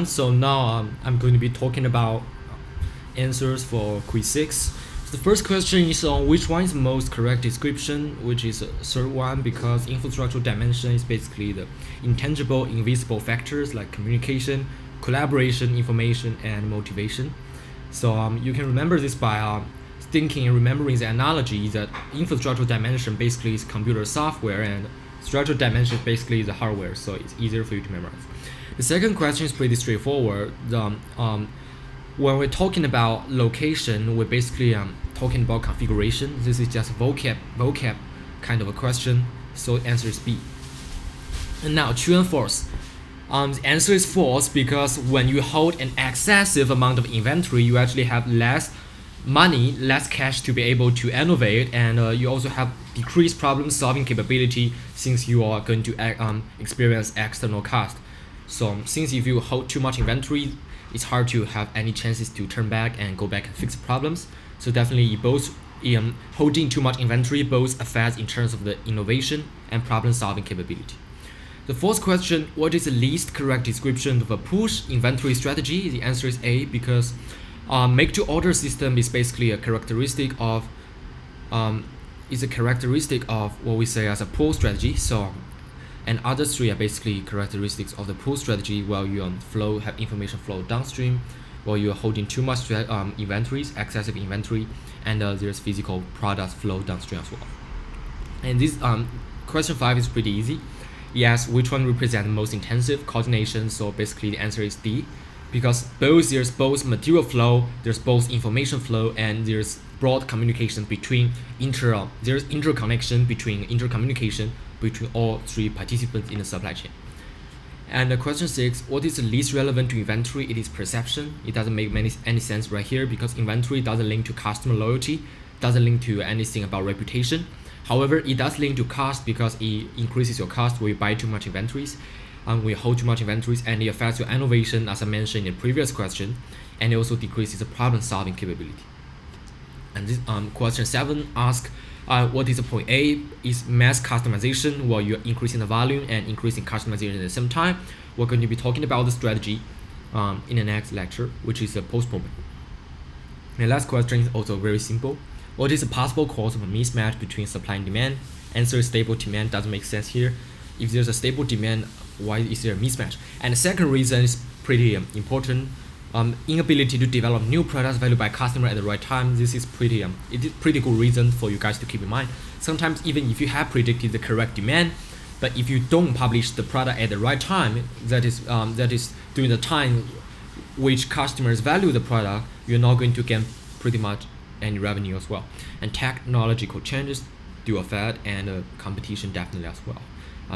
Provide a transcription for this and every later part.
So now I'm going to be talking about answers for quiz 6. So the first question is on which one is the most correct description, which is the third one, because infrastructural dimension is basically the intangible, invisible factors like communication, collaboration, information, and motivation. So you can remember this by thinking and remembering the analogy that infrastructural dimension basically is computer software and structural dimension is basically the hardware, so it's easier for you to memorize. The second question is pretty straightforward. When we're talking about location, we're basically talking about configuration. This is just vocab kind of a question, so answer is B. And now true and false. The answer is false because when you hold an excessive amount of inventory, you actually have less money, less cash to be able to innovate, and you also have decreased problem-solving capability since you are going to experience external cost. So since if you hold too much inventory, it's hard to have any chances to turn back and go back and fix problems. So definitely both holding too much inventory both affects in terms of the innovation and problem-solving capability. The fourth question, what is the least correct description of a push inventory strategy? The answer is A, because make-to-order system is basically a characteristic of what we say as a pull strategy. So, and other three are basically characteristics of the pull strategy, while you have information flow downstream, while you're holding too much inventories, excessive inventory, and there's physical product flow downstream as well. And this question 5 is pretty easy. Yes, which one represents the most intensive coordination? So basically the answer is D, because there's both material flow, there's both information flow, and there's broad communication between there's interconnection between intercommunication between all three participants in the supply chain. And question 6, what is the least relevant to inventory? It is perception. It doesn't make any sense right here because inventory doesn't link to customer loyalty, doesn't link to anything about reputation. However, it does link to cost because it increases your cost when you buy too much inventories. We hold too much inventories, and it affects your innovation, as I mentioned in the previous question, and it also decreases the problem-solving capability. And this question 7 asks, what is the point A? Is mass customization while you're increasing the volume and increasing customization at the same time. We're going to be talking about the strategy in the next lecture, which is a post-problem. The last question is also very simple. What is the possible cause of a mismatch between supply and demand? Answer is stable demand. Doesn't make sense here. If there's a stable demand, why is there a mismatch? And the second reason is pretty important. Inability to develop new products valued by customer at the right time. This is pretty good reason for you guys to keep in mind. Sometimes even if you have predicted the correct demand, but if you don't publish the product at the right time, that is during the time which customers value the product, you're not going to get pretty much any revenue as well. And technological changes do affect, and competition definitely as well.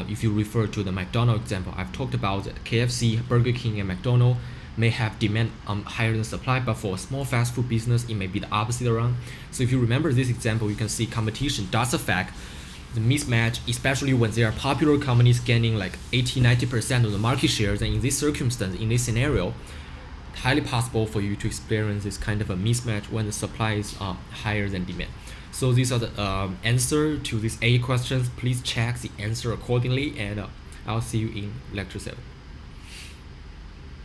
If you refer to the McDonald's example, I've talked about that KFC, Burger King, and McDonald's may have demand higher than supply, but for a small fast food business, it may be the opposite around. So if you remember this example, you can see competition does affect the mismatch, especially when there are popular companies gaining like 80-90% of the market shares. And in this circumstance, in this scenario, highly possible for you to experience this kind of a mismatch when the supply is higher than demand. So these are the answer to these 8 questions. Please check the answer accordingly, and I'll see you in lecture 7.